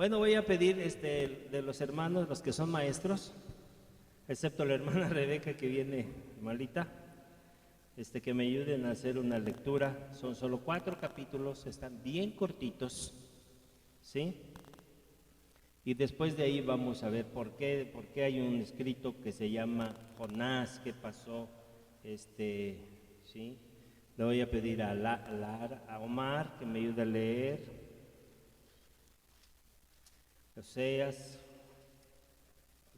Bueno, voy a pedir de los hermanos, los que son maestros, excepto la hermana Rebeca que viene malita, que me ayuden a hacer una lectura. Son solo 4 capítulos, están bien cortitos, ¿sí? Y después de ahí vamos a ver por qué hay un escrito que se llama Jonás, qué pasó, ¿sí? Le voy a pedir a Omar que me ayude a leer. Oseas,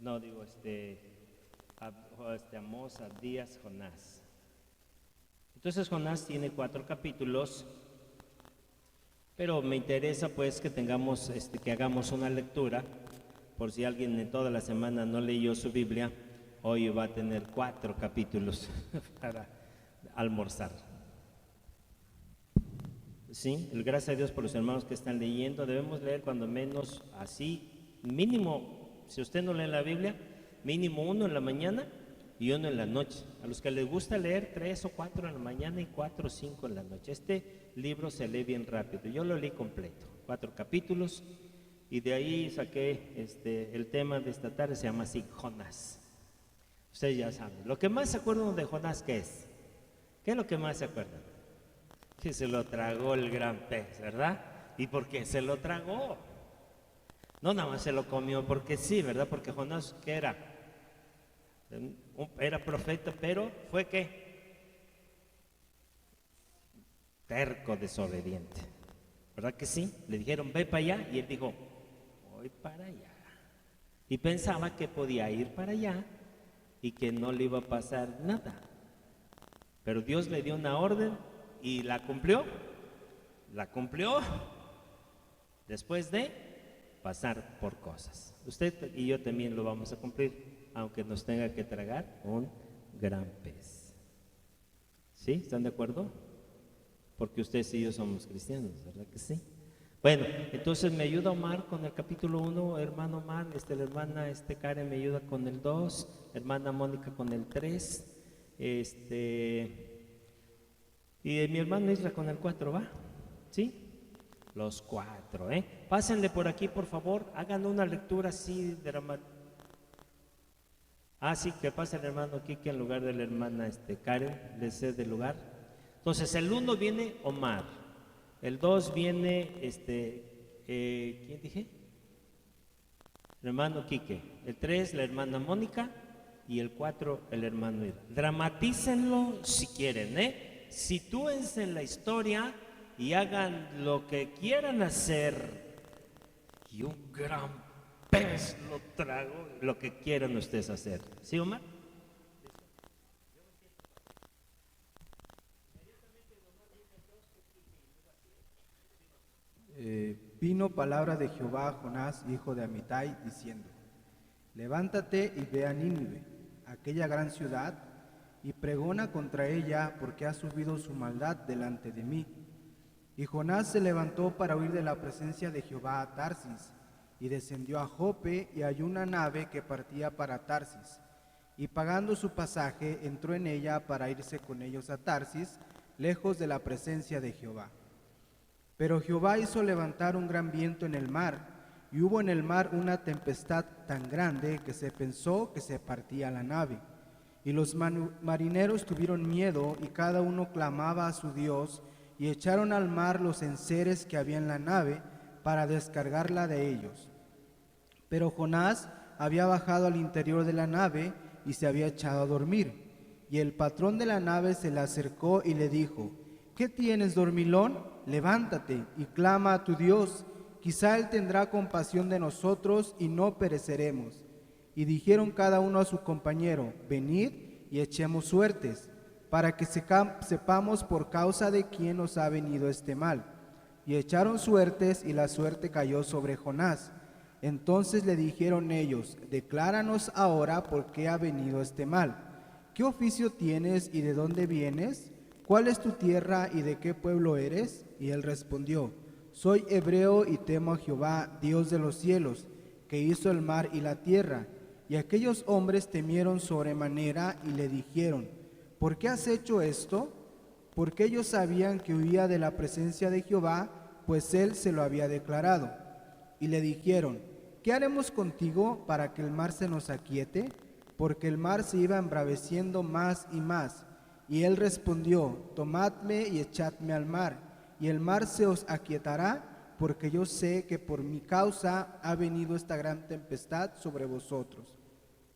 no digo Amós, Abdías, Jonás. Entonces Jonás tiene 4 capítulos, pero me interesa pues que tengamos, que hagamos una lectura, por si alguien en toda la semana no leyó su Biblia, hoy va a tener 4 capítulos para almorzar. Sí, gracias a Dios por los hermanos que están leyendo. Debemos leer cuando menos así, mínimo, si usted no lee la Biblia, mínimo 1 en la mañana y 1 en la noche. A los que les gusta leer 3 o 4 en la mañana y 4 o 5 en la noche. Este libro se lee bien rápido, yo lo leí completo, 4 capítulos, y de ahí saqué el tema de esta tarde, se llama así, Jonás. Ustedes ya saben. Lo que más se acuerdan de Jonás, ¿qué es? ¿Qué es lo que más se acuerdan? Que se lo tragó el gran pez, ¿verdad? ¿Y por qué se lo tragó? No nada más se lo comió porque sí, ¿verdad? Porque Jonás, ¿qué era? Era profeta, pero fue ¿qué? Terco, desobediente, ¿verdad que sí? Le dijeron, ve para allá, y él dijo, voy para allá. Y pensaba que podía ir para allá y que no le iba a pasar nada. Pero Dios le dio una orden y la cumplió después de pasar por cosas. Usted y yo también lo vamos a cumplir, aunque nos tenga que tragar un gran pez. ¿Sí? ¿Están de acuerdo? Porque ustedes y yo somos cristianos, ¿verdad que sí? Bueno, entonces me ayuda Omar con el capítulo 1, hermano Omar, la hermana Karen me ayuda con el 2, hermana Mónica con el 3, y mi hermano Isra con el 4, ¿va? ¿Sí? Los 4, ¿eh? Pásenle por aquí, por favor, hagan una lectura así dramática. Ah, sí, que pase el hermano Kike en lugar de la hermana Karen, les cede el lugar. Entonces, el 1 viene Omar, el 2 viene, ¿quién dije? El hermano Kike, el 3 la hermana Mónica y el 4 el hermano Isra. Dramatícenlo si quieren, ¿eh? Sitúense en la historia y hagan lo que quieran hacer. Y un gran pez lo trago, lo que quieran ustedes hacer. ¿Sí, Omar? Vino palabra de Jehová a Jonás, hijo de Amitai, diciendo: levántate y ve a Nínive, aquella gran ciudad, y pregona contra ella, porque ha subido su maldad delante de mí. Y Jonás se levantó para huir de la presencia de Jehová a Tarsis, y descendió a Jope, y halló una nave que partía para Tarsis. Y pagando su pasaje, entró en ella para irse con ellos a Tarsis, lejos de la presencia de Jehová. Pero Jehová hizo levantar un gran viento en el mar, y hubo en el mar una tempestad tan grande que se pensó que se partía la nave. Y los marineros tuvieron miedo, y cada uno clamaba a su Dios, y echaron al mar los enseres que había en la nave para descargarla de ellos. Pero Jonás había bajado al interior de la nave y se había echado a dormir. Y el patrón de la nave se le acercó y le dijo: ¿qué tienes, dormilón? Levántate y clama a tu Dios, quizá Él tendrá compasión de nosotros y no pereceremos. Y dijeron cada uno a su compañero: venid y echemos suertes, para que sepamos por causa de quién nos ha venido este mal. Y echaron suertes, y la suerte cayó sobre Jonás. Entonces le dijeron ellos: decláranos ahora por qué ha venido este mal. ¿Qué oficio tienes y de dónde vienes? ¿Cuál es tu tierra y de qué pueblo eres? Y él respondió: soy hebreo y temo a Jehová, Dios de los cielos, que hizo el mar y la tierra. Y aquellos hombres temieron sobremanera y le dijeron: ¿por qué has hecho esto? Porque ellos sabían que huía de la presencia de Jehová, pues él se lo había declarado. y le dijeron, ¿qué haremos contigo para que el mar se nos aquiete? Porque el mar se iba embraveciendo más y más. Y él respondió, tomadme y echadme al mar, y el mar se os aquietará, porque yo sé que por mi causa ha venido esta gran tempestad sobre vosotros.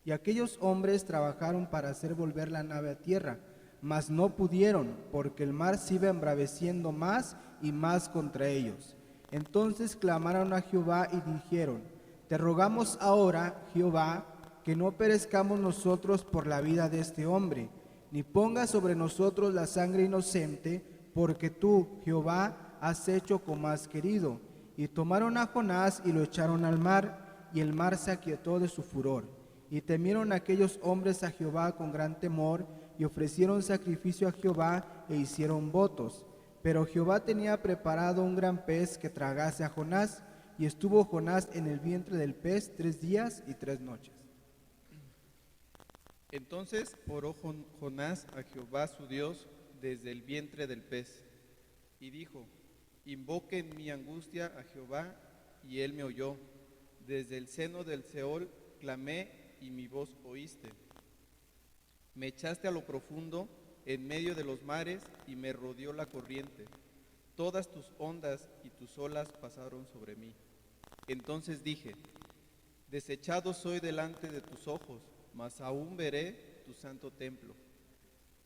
Y aquellos hombres trabajaron para hacer volver la nave a tierra, mas no pudieron, porque el mar se iba embraveciendo más y más contra ellos. Entonces clamaron a Jehová y dijeron, te rogamos ahora, Jehová, que no perezcamos nosotros por la vida de este hombre, ni pongas sobre nosotros la sangre inocente, porque tú, Jehová, has hecho como has querido. Y tomaron a Jonás y lo echaron al mar, y el mar se aquietó de su furor. Y temieron aquellos hombres a Jehová con gran temor, y ofrecieron sacrificio a Jehová e hicieron votos. Pero Jehová tenía preparado un gran pez que tragase a Jonás, y estuvo Jonás en el vientre del pez 3 días y 3 noches. Entonces oró Jonás a Jehová su Dios desde el vientre del pez, y dijo, invoque en mi angustia a Jehová, y él me oyó. Desde el seno del Seol clamé, y mi voz oíste. Me echaste a lo profundo, en medio de los mares, y me rodeó la corriente. Todas tus ondas y tus olas pasaron sobre mí. Entonces dije, desechado soy delante de tus ojos, mas aún veré tu santo templo.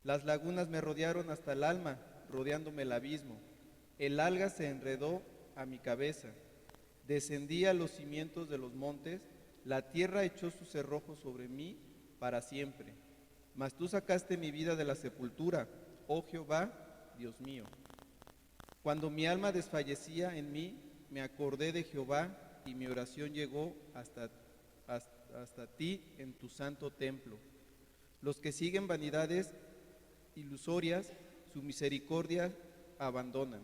Las lagunas me rodearon hasta el alma, rodeándome el abismo. El alga se enredó a mi cabeza. Descendí a los cimientos de los montes, la tierra echó sus cerrojos sobre mí para siempre. Mas tú sacaste mi vida de la sepultura, oh Jehová, Dios mío. Cuando mi alma desfallecía en mí, me acordé de Jehová, y mi oración llegó hasta ti en tu santo templo. Los que siguen vanidades ilusorias, su misericordia abandonan.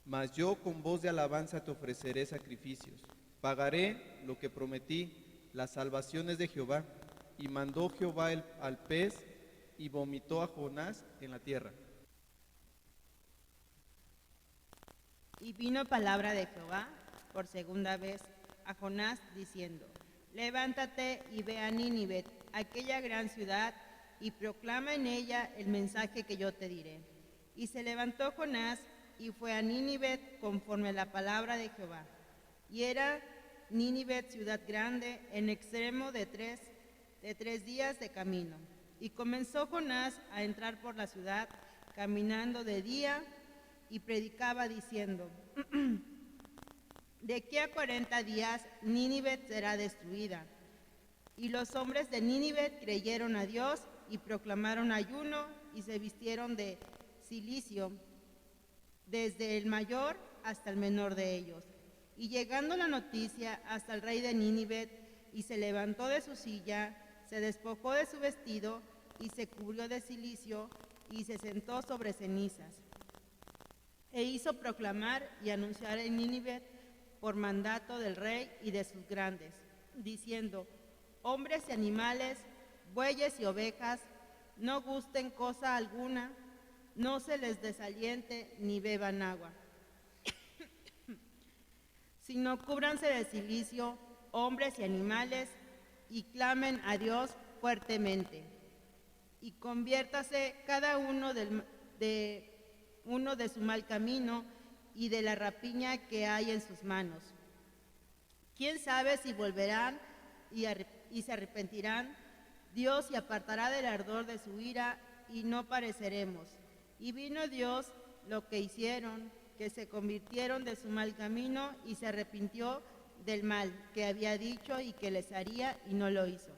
Mas yo con voz de alabanza te ofreceré sacrificios. Pagaré lo que prometí, las salvaciones de Jehová. Y mandó Jehová al pez, y vomitó a Jonás en la tierra. Y vino palabra de Jehová por segunda vez a Jonás, diciendo, levántate y ve a Nínive, aquella gran ciudad, y proclama en ella el mensaje que yo te diré. Y se levantó Jonás y fue a Nínive conforme a la palabra de Jehová. Y era Nínive ciudad grande, en extremo de tres días de camino. Y comenzó Jonás a entrar por la ciudad, caminando de día, y predicaba diciendo, de aquí a 40 días Nínive será destruida. Y los hombres de Nínive creyeron a Dios y proclamaron ayuno y se vistieron de cilicio, desde el mayor hasta el menor de ellos. Y llegando la noticia hasta el rey de Nínive, y se levantó de su silla, se despojó de su vestido y se cubrió de cilicio y se sentó sobre cenizas. E hizo proclamar y anunciar en Nínive por mandato del rey y de sus grandes, diciendo, hombres y animales, bueyes y ovejas, no gusten cosa alguna, no se les desaliente ni beban agua, sino cúbranse de cilicio, hombres y animales, y clamen a Dios fuertemente, y conviértase cada uno de su mal camino y de la rapiña que hay en sus manos. ¿Quién sabe si volverán y se arrepentirán? Dios se apartará del ardor de su ira y no pareceremos. Y vino Dios lo que hicieron, que se convirtieron de su mal camino y se arrepintió del mal que había dicho y que les haría y no lo hizo.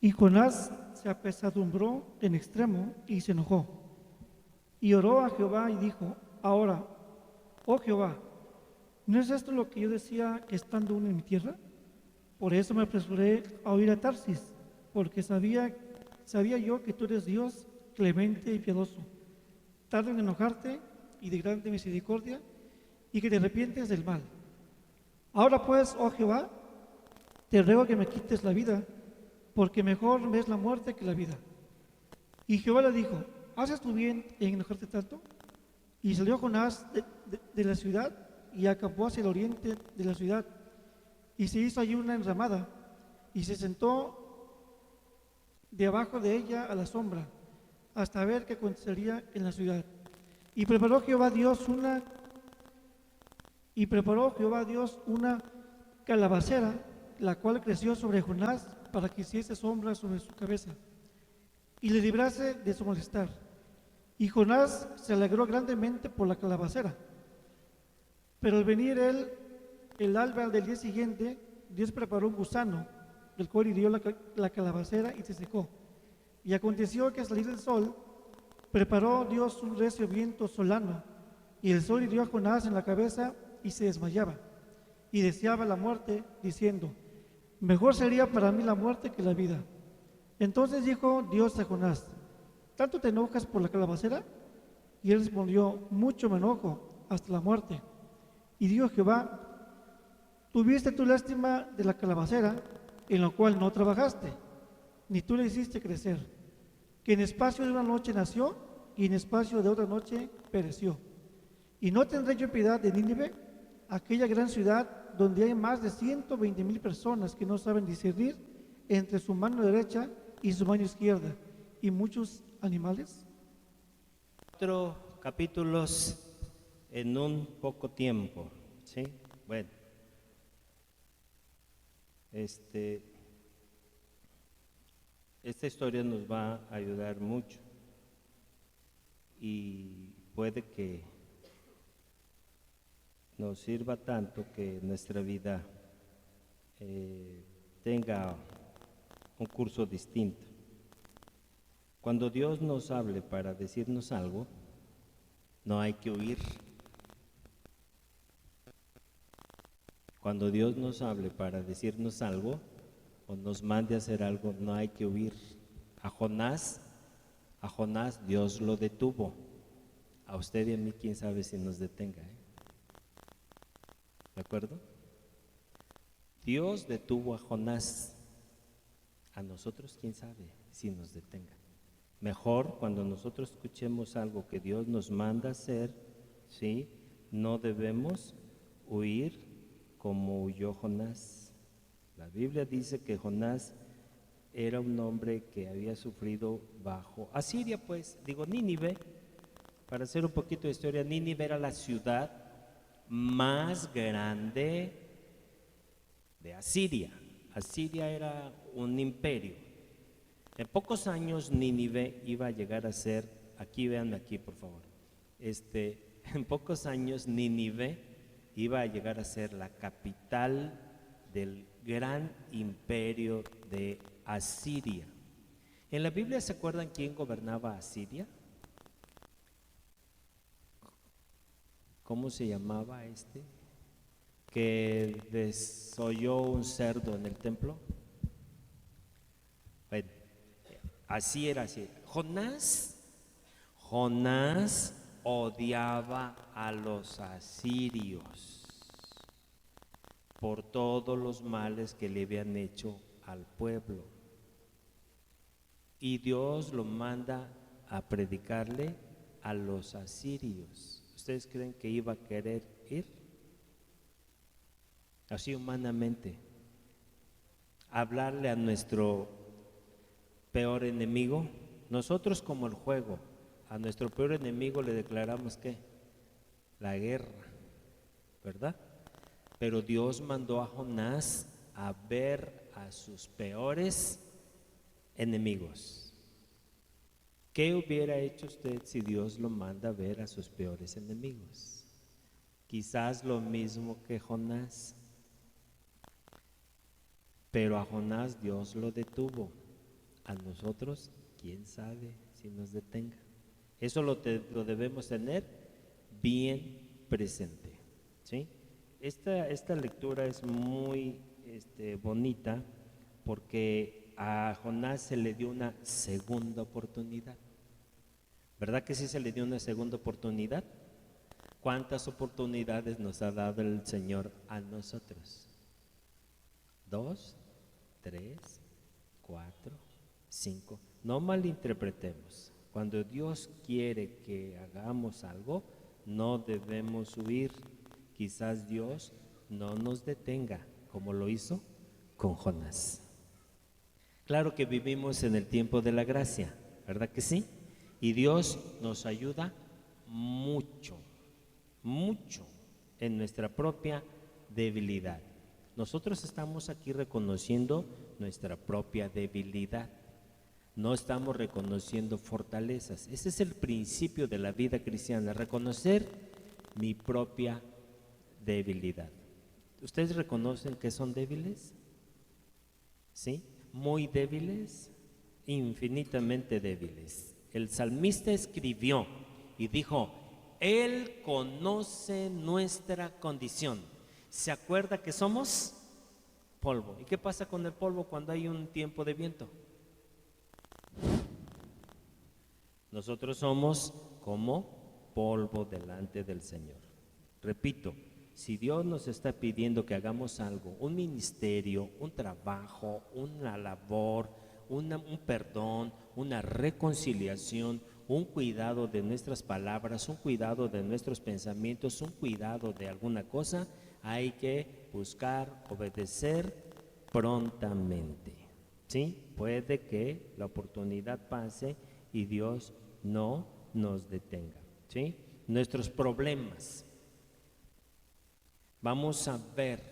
Y Jonás se apesadumbró en extremo y se enojó. Y oró a Jehová y dijo, ahora, oh Jehová, ¿no es esto lo que yo decía estando aún en mi tierra? Por eso me apresuré a huir a Tarsis, porque sabía yo que tú eres Dios clemente y piadoso, tardo en enojarte y de grande misericordia, y que te arrepientes del mal. Ahora pues, oh Jehová, te ruego que me quites la vida, porque mejor me es la muerte que la vida. Y Jehová le dijo, ¿haces tú bien en enojarte tanto? Y salió Jonás de la ciudad y acampó hacia el oriente de la ciudad, y se hizo allí una enramada, y se sentó debajo de ella a la sombra, hasta ver qué acontecería en la ciudad. Y preparó Jehová Dios una calabacera, la cual creció sobre Jonás para que hiciese sombra sobre su cabeza y le librase de su malestar. Y Jonás se alegró grandemente por la calabacera. Pero al venir el alba del día siguiente, Dios preparó un gusano, el cual hirió la calabacera y se secó. Y aconteció que al salir el sol, preparó Dios un recio viento solano, y el sol hirió a Jonás en la cabeza y se desmayaba, y deseaba la muerte, diciendo: mejor sería para mí la muerte que la vida. Entonces dijo Dios a Jonás: ¿tanto te enojas por la calabacera? Y él respondió: mucho me enojo, hasta la muerte. Y dijo Jehová: tuviste tu lástima de la calabacera, en la cual no trabajaste, ni tú le hiciste crecer, que en espacio de una noche nació, y en espacio de otra noche pereció. Y no tendré yo piedad de Nínive, aquella gran ciudad donde hay más de 120,000 personas que no saben discernir entre su mano derecha y su mano izquierda, y muchos animales. 4 capítulos en un poco tiempo, ¿sí? Bueno, esta historia nos va a ayudar mucho y puede que nos sirva tanto que nuestra vida tenga un curso distinto. Cuando Dios nos hable para decirnos algo, no hay que huir. Cuando Dios nos hable para decirnos algo o nos mande a hacer algo, no hay que huir. A Jonás Dios lo detuvo. A usted y a mí, quién sabe si nos detenga, ¿eh? ¿De acuerdo? Dios detuvo a Jonás. A nosotros, quién sabe si nos detenga. Mejor cuando nosotros escuchemos algo que Dios nos manda hacer, ¿sí? No debemos huir como huyó Jonás. La Biblia dice que Jonás era un hombre que había sufrido bajo Asiria, pues, Nínive. Para hacer un poquito de historia, Nínive era la ciudad más grande de Asiria. Asiria era un imperio. En pocos años Nínive iba a llegar a ser, aquí véanme aquí por favor, en pocos años Nínive iba a llegar a ser la capital del gran imperio de Asiria. En la Biblia, ¿se acuerdan quién gobernaba Asiria? ¿Cómo se llamaba que desolló un cerdo en el templo? Bueno, así era así. Jonás odiaba a los asirios por todos los males que le habían hecho al pueblo. Y Dios lo manda a predicarle a los asirios. ¿Ustedes creen que iba a querer ir? Así humanamente. Hablarle a nuestro peor enemigo. Nosotros, como el juego, a nuestro peor enemigo le declaramos ¿qué? La guerra, ¿verdad? Pero Dios mandó a Jonás a ver a sus peores enemigos. ¿Qué hubiera hecho usted si Dios lo manda a ver a sus peores enemigos? Quizás lo mismo que Jonás. Pero a Jonás Dios lo detuvo. A nosotros, quién sabe si nos detenga. Eso lo debemos tener bien presente, ¿sí? Esta lectura es muy bonita porque a Jonás se le dio una segunda oportunidad. ¿Verdad que sí se le dio una segunda oportunidad? ¿Cuántas oportunidades nos ha dado el Señor a nosotros? 2, 3, 4, 5. No malinterpretemos. Cuando Dios quiere que hagamos algo, no debemos huir. quizás Dios no nos detenga como lo hizo con Jonás. Claro que vivimos en el tiempo de la gracia, ¿verdad que sí? Y Dios nos ayuda mucho, mucho en nuestra propia debilidad. Nosotros estamos aquí reconociendo nuestra propia debilidad. No estamos reconociendo fortalezas. Ese es el principio de la vida cristiana, reconocer mi propia debilidad. ¿Ustedes reconocen que son débiles? ¿Sí? Muy débiles, infinitamente débiles. El salmista escribió y dijo, Él conoce nuestra condición. ¿Se acuerda que somos polvo? ¿Y qué pasa con el polvo cuando hay un tiempo de viento? Nosotros somos como polvo delante del Señor. Repito, si Dios nos está pidiendo que hagamos algo, un ministerio, un trabajo, una labor, un perdón, una reconciliación, un cuidado de nuestras palabras, un cuidado de nuestros pensamientos, un cuidado de alguna cosa, hay que buscar obedecer prontamente. ¿Sí? Puede que la oportunidad pase y Dios no nos detenga. ¿Sí? Nuestros problemas. Vamos a ver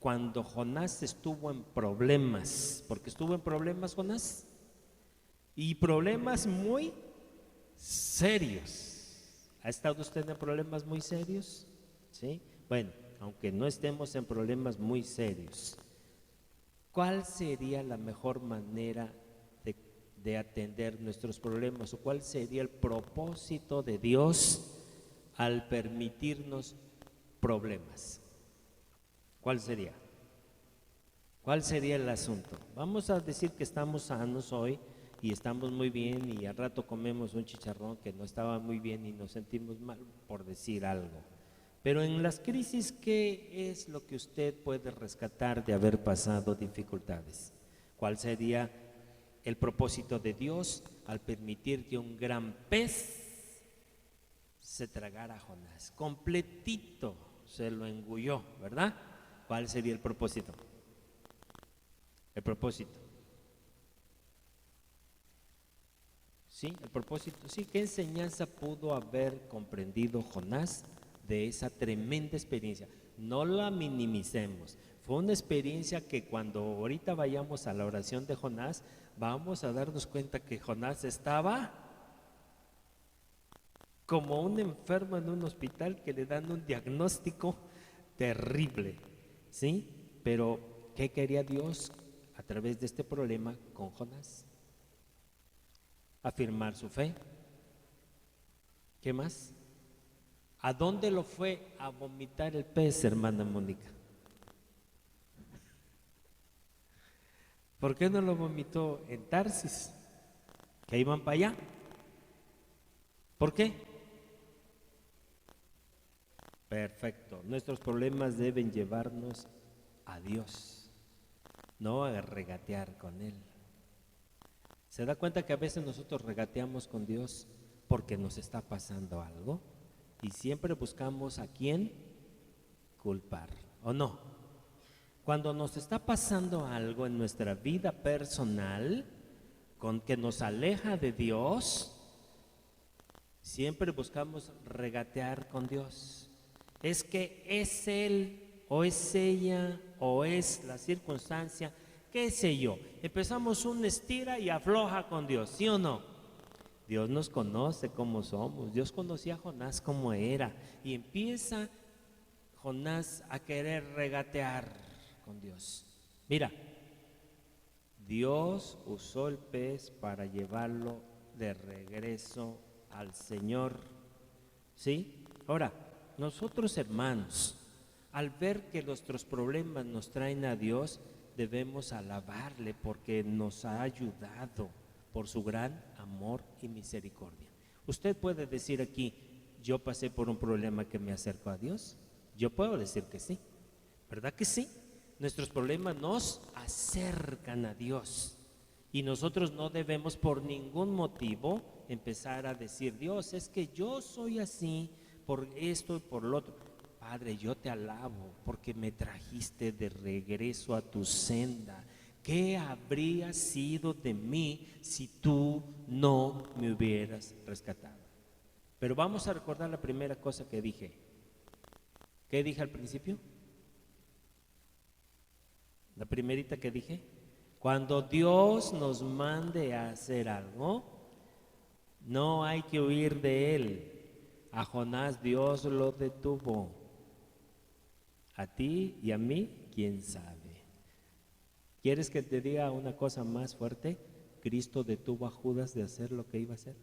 cuando Jonás estuvo en problemas, porque estuvo en problemas Jonás, y problemas muy serios. ¿Ha estado usted en problemas muy serios? ¿Sí? Bueno, aunque no estemos en problemas muy serios, ¿cuál sería la mejor manera de atender nuestros problemas? ¿O cuál sería el propósito de Dios al permitirnos problemas? ¿Cuál sería? ¿Cuál sería el asunto? Vamos a decir que estamos sanos hoy y estamos muy bien y al rato comemos un chicharrón que no estaba muy bien y nos sentimos mal, por decir algo. Pero en las crisis, ¿qué es lo que usted puede rescatar de haber pasado dificultades? ¿Cuál sería el propósito de Dios al permitir que un gran pez se tragara a Jonás? Completito se lo engulló, ¿verdad? ¿Cuál sería el propósito? El propósito. Sí, el propósito. Sí, ¿qué enseñanza pudo haber comprendido Jonás de esa tremenda experiencia? No la minimicemos. Fue una experiencia que cuando ahorita vayamos a la oración de Jonás, vamos a darnos cuenta que Jonás estaba como un enfermo en un hospital que le dan un diagnóstico terrible, ¿sí? Pero, ¿qué quería Dios a través de este problema con Jonás? Afirmar su fe. ¿Qué más? ¿A dónde lo fue a vomitar el pez, hermana Mónica? ¿Por qué no lo vomitó en Tarsis? Que iban para allá. ¿Por qué? Perfecto. Nuestros problemas deben llevarnos a Dios, no a regatear con Él. ¿Se da cuenta que a veces nosotros regateamos con Dios porque nos está pasando algo? Y siempre buscamos a quién culpar, ¿o no? Cuando nos está pasando algo en nuestra vida personal, con que nos aleja de Dios, siempre buscamos regatear con Dios. Es que es Él, o es ella, o es la circunstancia, qué sé yo. Empezamos un estira y afloja con Dios, ¿sí o no? Dios nos conoce como somos. Dios conocía a Jonás como era. Y empieza Jonás a querer regatear con Dios. Mira, Dios usó el pez para llevarlo de regreso al Señor. ¿Sí? Ahora, nosotros hermanos, al ver que nuestros problemas nos traen a Dios, debemos alabarle porque nos ha ayudado por su gran amor y misericordia. Usted puede decir aquí, yo pasé por un problema que me acercó a Dios. Yo puedo decir que sí, ¿verdad que sí? Nuestros problemas nos acercan a Dios y nosotros no debemos por ningún motivo empezar a decir, Dios, es que yo soy así por esto y por lo otro. Padre, yo te alabo porque me trajiste de regreso a tu senda. ¿Qué habría sido de mí si tú no me hubieras rescatado? Pero vamos a recordar la primera cosa que dije. ¿Qué dije al principio? La primerita que dije. Cuando Dios nos mande a hacer algo, no hay que huir de él. A Jonás Dios lo detuvo. A ti y a mí, quién sabe. ¿Quieres que te diga una cosa más fuerte? Cristo detuvo a Judas de hacer lo que iba a hacer.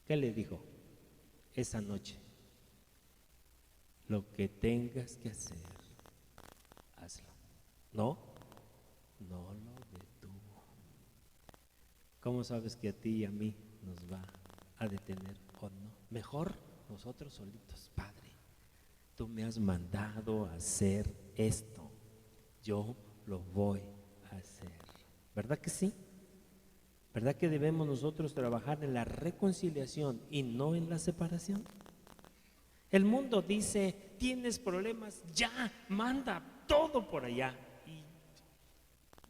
¿Qué le dijo? Esa noche, lo que tengas que hacer, hazlo. No lo detuvo. ¿Cómo sabes que a ti y a mí nos va a detener o no? Mejor nosotros solitos. Padre, tú me has mandado a hacer esto, yo lo voy a hacer. ¿Verdad que sí? ¿Verdad que debemos nosotros trabajar en la reconciliación y no en la separación? El mundo dice, tienes problemas, ya, manda todo por allá.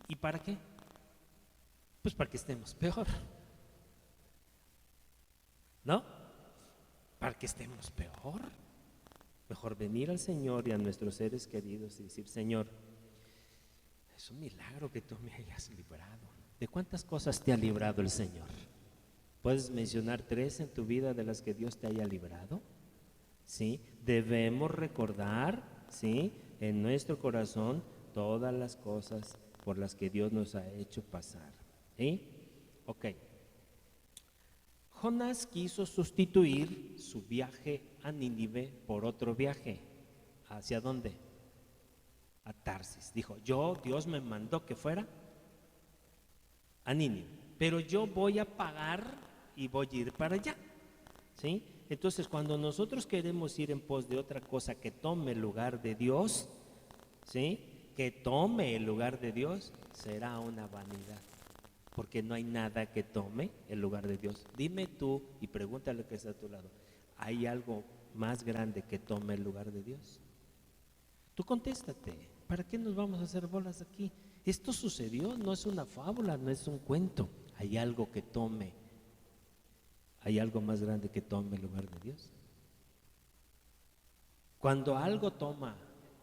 ¿Y para qué? Pues para que estemos peor. ¿No? Para que estemos peor. Mejor venir al Señor y a nuestros seres queridos y decir, Señor, es un milagro que tú me hayas librado. ¿De cuántas cosas te ha librado el Señor? ¿Puedes mencionar 3 en tu vida de las que Dios te haya librado? ¿Sí? Debemos recordar, ¿sí?, en nuestro corazón todas las cosas por las que Dios nos ha hecho pasar. ¿Sí? Ok. Jonás quiso sustituir su viaje a Nínive por otro viaje. ¿Hacia dónde? A Tarsis. Dijo, Dios me mandó que fuera a Nínive, pero yo voy a pagar y voy a ir para allá. ¿Sí? Entonces, cuando nosotros queremos ir en pos de otra cosa que tome el lugar de Dios, ¿sí?, que tome el lugar de Dios, será una vanidad, porque no hay nada que tome el lugar de Dios. Dime tú y pregúntale que está a tu lado, ¿hay algo más grande que tome el lugar de Dios? Tú contéstate, ¿para qué nos vamos a hacer bolas aquí? Esto sucedió, no es una fábula, no es un cuento. Hay algo que tome, hay algo más grande que tome el lugar de Dios. Cuando algo toma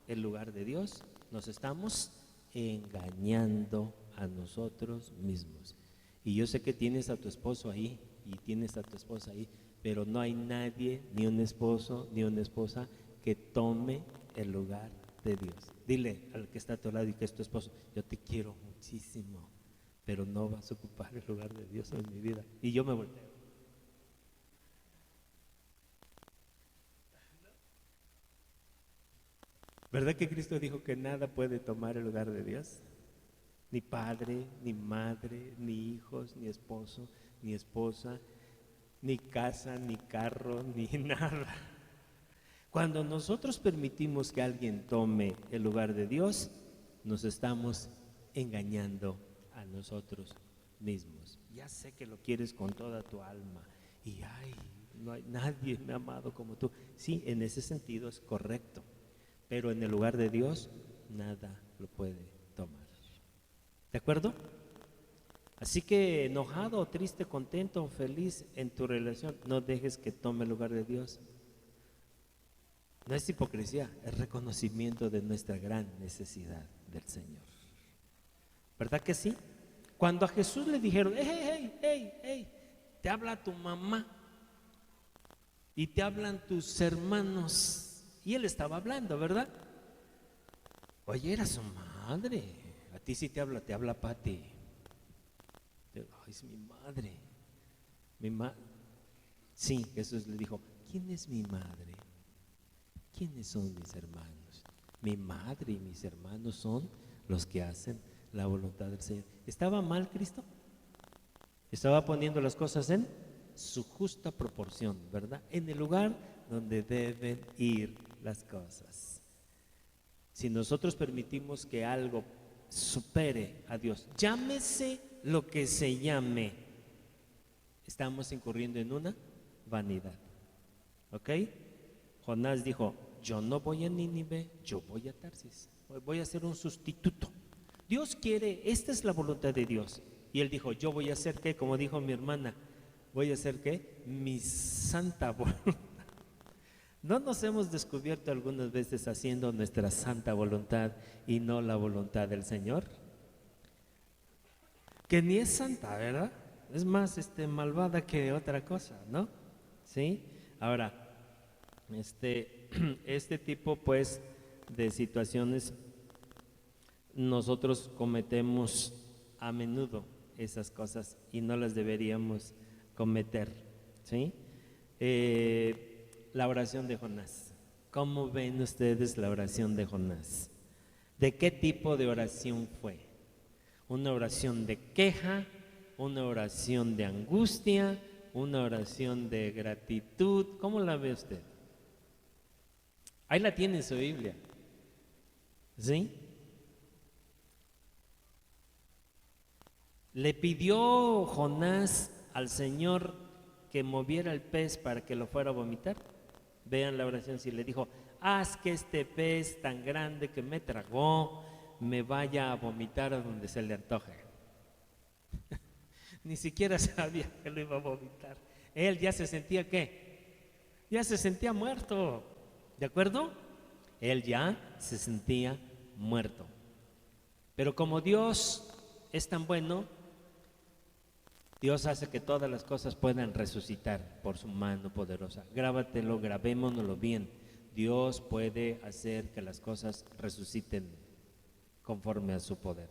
el lugar de Dios, nos estamos engañando a nosotros mismos. Y yo sé que tienes a tu esposo ahí y tienes a tu esposa ahí, pero no hay nadie, ni un esposo, ni una esposa que tome el lugar de Dios. Dile al que está a tu lado y que es tu esposo, yo te quiero muchísimo, pero no vas a ocupar el lugar de Dios en mi vida. Y yo me volteo. ¿Verdad que Cristo dijo que nada puede tomar el lugar de Dios? Ni padre, ni madre, ni hijos, ni esposo, ni esposa, ni casa, ni carro, ni nada. Cuando nosotros permitimos que alguien tome el lugar de Dios, nos estamos engañando a nosotros mismos. Ya sé que lo quieres con toda tu alma y ay, no hay nadie me ha amado como tú. Sí, en ese sentido es correcto. Pero en el lugar de Dios, nada lo puede tomar. ¿De acuerdo? Así que enojado, triste, contento, feliz en tu relación, no dejes que tome el lugar de Dios. No es hipocresía, es reconocimiento de nuestra gran necesidad del Señor. ¿Verdad que sí? Cuando a Jesús le dijeron, hey, te habla tu mamá y te hablan tus hermanos. Y él estaba hablando, ¿verdad? Oye, era su madre. A ti sí te habla Pati. Ay, es mi madre. Sí, Jesús le dijo, ¿quién es mi madre? ¿Quiénes son mis hermanos? Mi madre y mis hermanos son los que hacen la voluntad del Señor. ¿Estaba mal Cristo? Estaba poniendo las cosas en su justa proporción, ¿verdad? En el lugar donde deben ir las cosas. Si nosotros permitimos que algo supere a Dios, llámese lo que se llame, estamos incurriendo en una vanidad. ¿Ok? Jonás dijo, yo no voy a Nínive, yo voy a Tarsis, voy a ser un sustituto. Dios quiere, esta es la voluntad de Dios. Y él dijo, yo voy a hacer ¿qué? Como dijo mi hermana, voy a hacer ¿qué? Mi santa voluntad. ¿No nos hemos descubierto algunas veces haciendo nuestra santa voluntad y no la voluntad del Señor? Que ni es santa, ¿verdad? Es más malvada que otra cosa, ¿no? ¿Sí? Ahora, este tipo pues de situaciones nosotros cometemos a menudo esas cosas y no las deberíamos cometer, ¿sí? La oración de Jonás. ¿Cómo ven ustedes la oración de Jonás? ¿De qué tipo de oración fue? ¿Una oración de queja? ¿Una oración de angustia? ¿Una oración de gratitud? ¿Cómo la ve usted? Ahí la tiene en su Biblia, ¿sí? Le pidió Jonás al Señor que moviera el pez para que lo fuera a vomitar. Vean la oración, si le dijo, haz que este pez tan grande que me tragó me vaya a vomitar a donde se le antoje. Ni siquiera sabía que lo iba a vomitar. Él ya se sentía ¿qué? Ya se sentía muerto, ¿de acuerdo? Él ya se sentía muerto. Pero como Dios es tan bueno, Dios hace que todas las cosas puedan resucitar por su mano poderosa. Grábatelo, grabémonoslo bien. Dios puede hacer que las cosas resuciten conforme a su poder.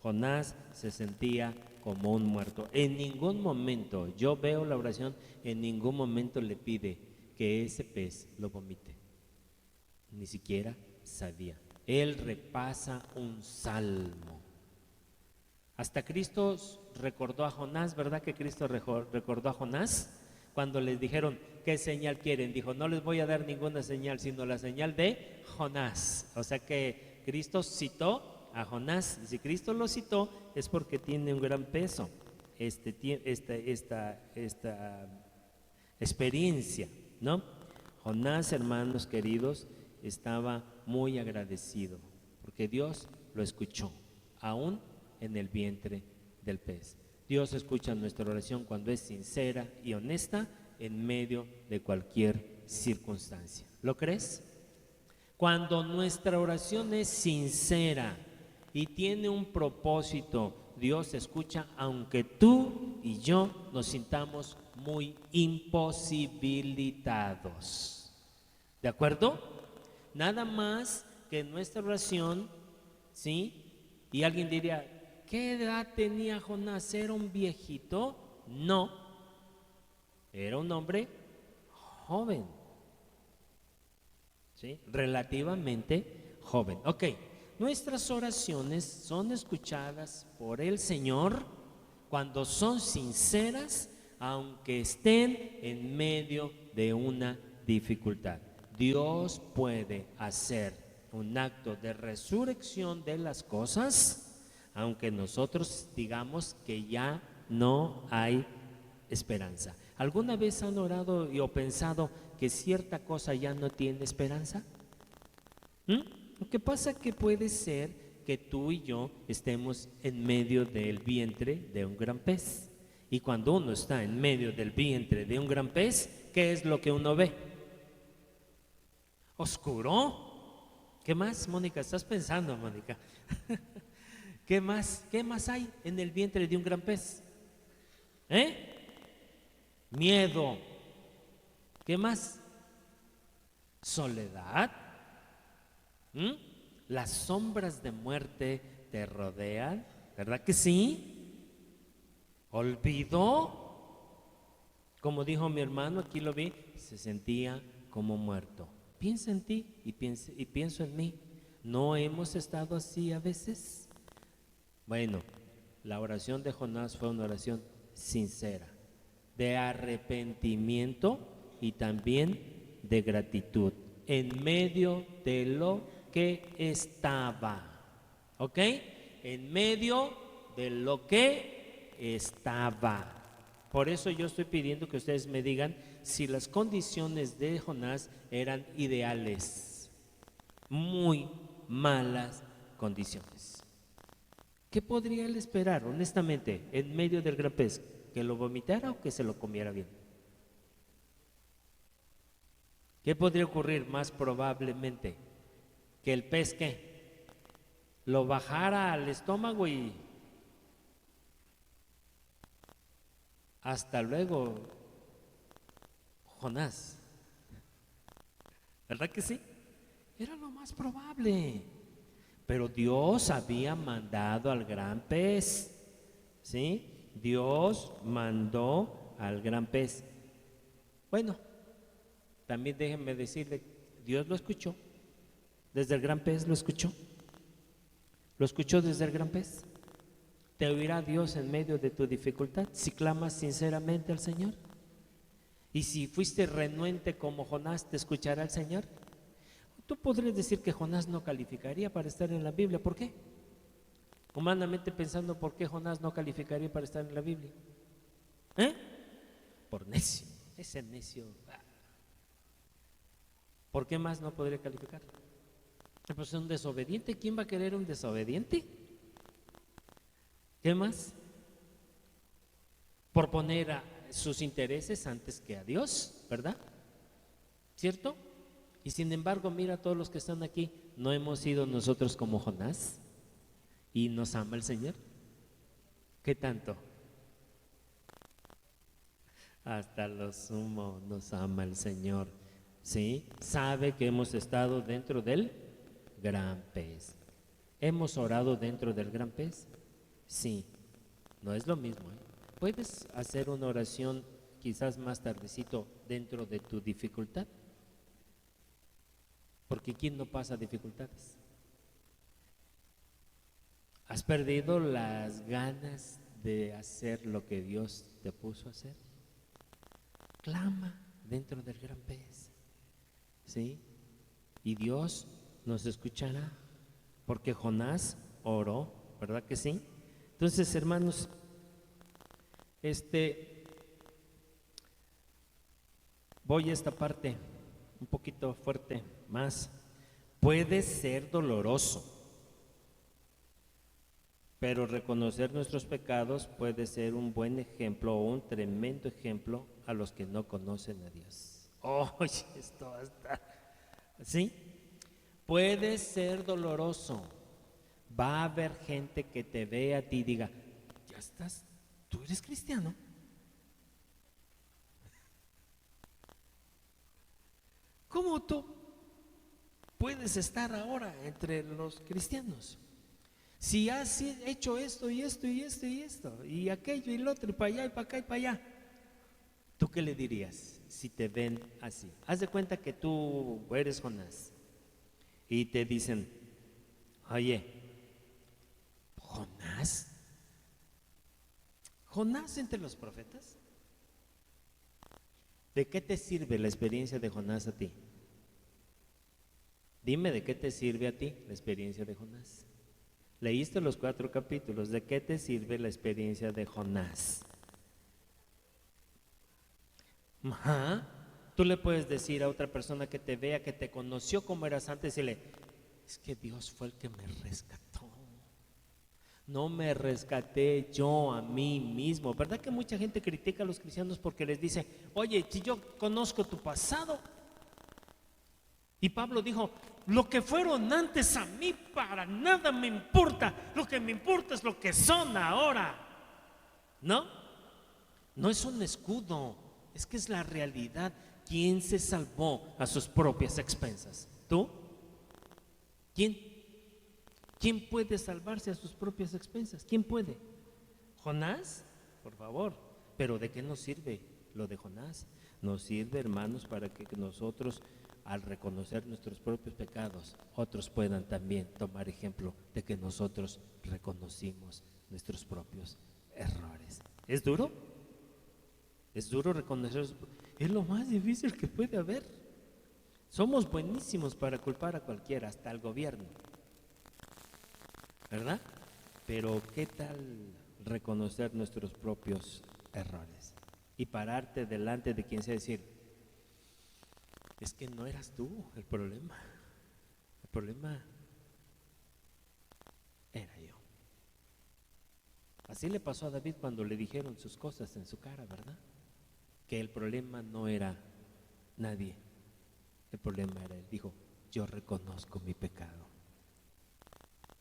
Jonás se sentía como un muerto. En ningún momento, yo veo la oración, en ningún momento le pide que ese pez lo vomite. Ni siquiera sabía. Él repasa un salmo. Hasta Cristo recordó a Jonás, ¿verdad que Cristo recordó a Jonás? Cuando les dijeron, ¿qué señal quieren? Dijo, no les voy a dar ninguna señal, sino la señal de Jonás. O sea que Cristo citó a Jonás. Y si Cristo lo citó, es porque tiene un gran peso esta experiencia, ¿no? Jonás, hermanos queridos, estaba muy agradecido, porque Dios lo escuchó, aún en el vientre del pez. Dios escucha nuestra oración cuando es sincera y honesta en medio de cualquier circunstancia. ¿Lo crees? Cuando nuestra oración es sincera y tiene un propósito, Dios escucha aunque tú y yo nos sintamos muy imposibilitados. ¿De acuerdo? Nada más que nuestra oración, ¿sí? Y alguien diría, ¿qué edad tenía Jonás? ¿Era un viejito? No, era un hombre joven, ¿sí? Relativamente joven. Ok, nuestras oraciones son escuchadas por el Señor cuando son sinceras, aunque estén en medio de una dificultad. Dios puede hacer un acto de resurrección de las cosas, aunque nosotros digamos que ya no hay esperanza. ¿Alguna vez han orado o pensado que cierta cosa ya no tiene esperanza? Lo que pasa que puede ser que tú y yo estemos en medio del vientre de un gran pez. Y cuando uno está en medio del vientre de un gran pez, ¿qué es lo que uno ve? Oscuro. ¿Qué más, Mónica? ¿Estás pensando, Mónica? ¿Qué más hay en el vientre de un gran pez? Miedo. ¿Qué más? Soledad. Las sombras de muerte te rodean, ¿verdad que sí? Olvido. Como dijo mi hermano, aquí lo vi, se sentía como muerto. Piensa en ti y pienso en mí. ¿No hemos estado así a veces? Bueno, la oración de Jonás fue una oración sincera, de arrepentimiento y también de gratitud, en medio de lo que estaba, ¿ok? En medio de lo que estaba. Por eso yo estoy pidiendo que ustedes me digan si las condiciones de Jonás eran ideales. muy malas condiciones. ¿Qué podría él esperar, honestamente, en medio del gran pez? ¿Que lo vomitara o que se lo comiera bien? ¿Qué podría ocurrir más probablemente? Que el pez, ¿qué? Lo bajara al estómago y hasta luego, Jonás. ¿Verdad que sí? Era lo más probable. Pero Dios había mandado al gran pez, ¿sí? Dios mandó al gran pez. Bueno, también déjenme decirle, Dios lo escuchó. Desde el gran pez lo escuchó. Lo escuchó desde el gran pez. ¿Te oirá Dios en medio de tu dificultad si clamas sinceramente al Señor? Y si fuiste renuente como Jonás, ¿te escuchará el Señor? Tú podrías decir que Jonás no calificaría para estar en la Biblia. ¿Por qué? Humanamente pensando, ¿por qué Jonás no calificaría para estar en la Biblia? Por necio. Ese necio. ¿Por qué más no podría calificar? Pues un desobediente. ¿Quién va a querer un desobediente? ¿Qué más? Por poner a sus intereses antes que a Dios, ¿verdad? ¿Cierto? Y sin embargo, mira a todos los que están aquí, ¿no hemos sido nosotros como Jonás? ¿Y nos ama el Señor? ¿Qué tanto? Hasta lo sumo nos ama el Señor, ¿sí? Sabe que hemos estado dentro del gran pez. ¿Hemos orado dentro del gran pez? Sí, no es lo mismo, ¿eh? ¿Puedes hacer una oración quizás más tardecito dentro de tu dificultad? Porque ¿quién no pasa dificultades? ¿Has perdido las ganas de hacer lo que Dios te puso a hacer? Clama dentro del gran pez, ¿sí? Y Dios nos escuchará, porque Jonás oró, ¿verdad que sí? Entonces, hermanos, voy a esta parte un poquito fuerte más. Puede ser doloroso, pero reconocer nuestros pecados puede ser un buen ejemplo o un tremendo ejemplo a los que no conocen a Dios. Oye, esto está, ¿sí? Puede ser doloroso. Va a haber gente que te vea a ti y diga, ya estás, tú eres cristiano. ¿Cómo tú puedes estar ahora entre los cristianos? Si has hecho esto y esto y esto y esto y aquello y lo otro y para allá y para acá y para allá, ¿tú qué le dirías si te ven así? Haz de cuenta que tú eres Jonás y te dicen, oye, Jonás entre los profetas. ¿De qué te sirve la experiencia de Jonás a ti? Dime, ¿de qué te sirve a ti la experiencia de Jonás? Leíste los 4 capítulos, ¿de qué te sirve la experiencia de Jonás? Ajá. Tú le puedes decir a otra persona que te vea, que te conoció como eras antes, y es que Dios fue el que me rescató. No me rescaté yo a mí mismo. ¿Verdad que mucha gente critica a los cristianos porque les dice, oye, si yo conozco tu pasado? Y Pablo dijo, lo que fueron antes a mí para nada me importa. Lo que me importa es lo que son ahora. ¿No? No es un escudo, es que es la realidad. ¿Quién se salvó a sus propias expensas? ¿Tú? ¿Quién? ¿Quién puede salvarse a sus propias expensas? ¿Quién puede? ¿Jonás? Por favor. ¿Pero de qué nos sirve lo de Jonás? Nos sirve, hermanos, para que nosotros, al reconocer nuestros propios pecados, otros puedan también tomar ejemplo de que nosotros reconocimos nuestros propios errores. ¿Es duro? ¿Es duro reconocer? Es lo más difícil que puede haber. Somos buenísimos para culpar a cualquiera, hasta al gobierno, ¿verdad? Pero ¿qué tal reconocer nuestros propios errores? Y pararte delante de quien sea y decir, es que no eras tú el problema. problema era yo. Así le pasó a David cuando le dijeron sus cosas en su cara, ¿verdad? Que el problema no era nadie, el problema era él. Dijo, yo reconozco mi pecado.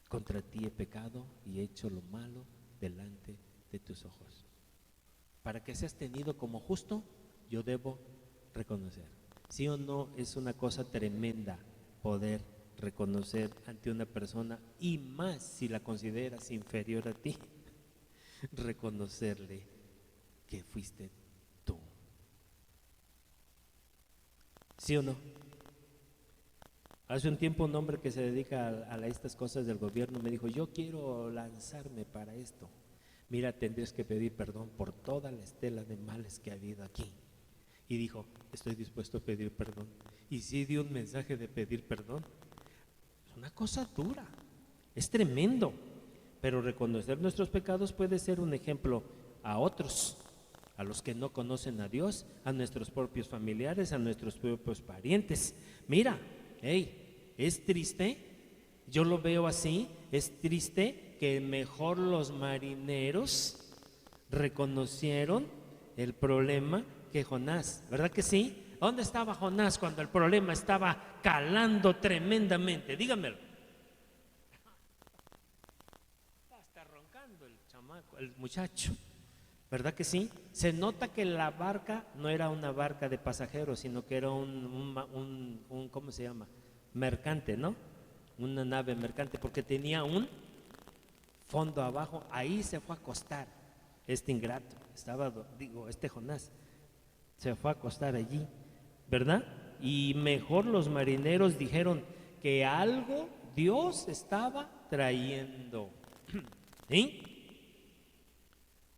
Contra ti he pecado y he hecho lo malo delante de tus ojos. Para que seas tenido como justo, yo debo reconocer. ¿Sí o no? Es una cosa tremenda poder reconocer ante una persona, y más si la consideras inferior a ti, reconocerle que fuiste tú. ¿Sí o no? Hace un tiempo un hombre que se dedica a estas cosas del gobierno me dijo, yo quiero lanzarme para esto. Mira, tendrías que pedir perdón por toda la estela de males que ha habido aquí. Y dijo, estoy dispuesto a pedir perdón. Y sí dio un mensaje de pedir perdón. Es una cosa dura, es tremendo. Pero reconocer nuestros pecados puede ser un ejemplo a otros, a los que no conocen a Dios, a nuestros propios familiares, a nuestros propios parientes. Mira, hey, es triste, yo lo veo así, es triste que mejor los marineros reconocieron el problema que Jonás, ¿verdad que sí? ¿Dónde estaba Jonás cuando el problema estaba calando tremendamente? Dígamelo. Está roncando el chamaco, el muchacho, ¿verdad que sí? Se nota que la barca no era una barca de pasajeros, sino que era un ¿cómo se llama? Mercante, ¿no? Una nave mercante, porque tenía un fondo abajo. Ahí se fue a acostar este ingrato, este Jonás se fue a acostar allí, ¿verdad? Y mejor los marineros dijeron que algo Dios estaba trayendo, ¿sí?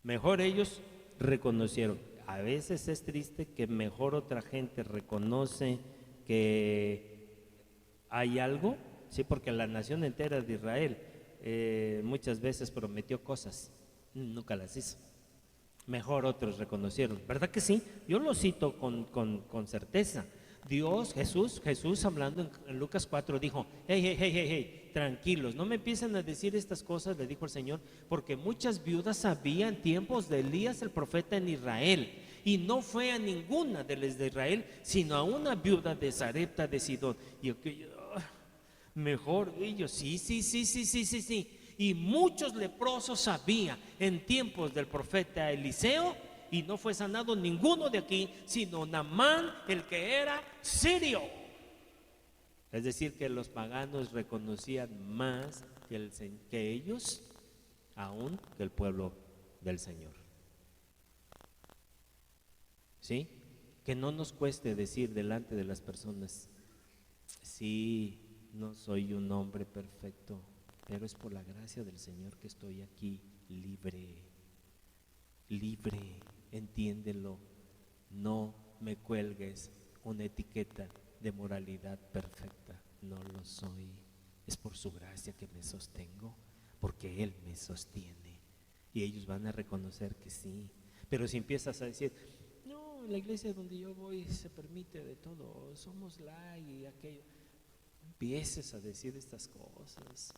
Mejor ellos reconocieron. A veces es triste que mejor otra gente reconoce que hay algo, sí, porque la nación entera de Israel muchas veces prometió cosas, nunca las hizo. Mejor otros reconocieron, ¿verdad que sí? Yo lo cito con certeza. Dios, Jesús hablando en Lucas 4 dijo, hey, tranquilos, no me empiecen a decir estas cosas, le dijo el Señor, porque muchas viudas había en tiempos de Elías el profeta en Israel, y no fue a ninguna de las de Israel, sino a una viuda de Sarepta de Sidón. Y mejor ellos, sí. Y muchos leprosos había en tiempos del profeta Eliseo, y no fue sanado ninguno de aquí, sino Naamán, el que era sirio. Es decir, que los paganos reconocían más que ellos, aún que el pueblo del Señor. ¿Sí? Que no nos cueste decir delante de las personas, sí, no soy un hombre perfecto, pero es por la gracia del Señor que estoy aquí libre, entiéndelo, no me cuelgues una etiqueta de moralidad perfecta, no lo soy, es por su gracia que me sostengo, porque Él me sostiene, y ellos van a reconocer que sí. Pero si empiezas a decir, no, en la iglesia donde yo voy se permite de todo, somos y aquello, empieces a decir estas cosas.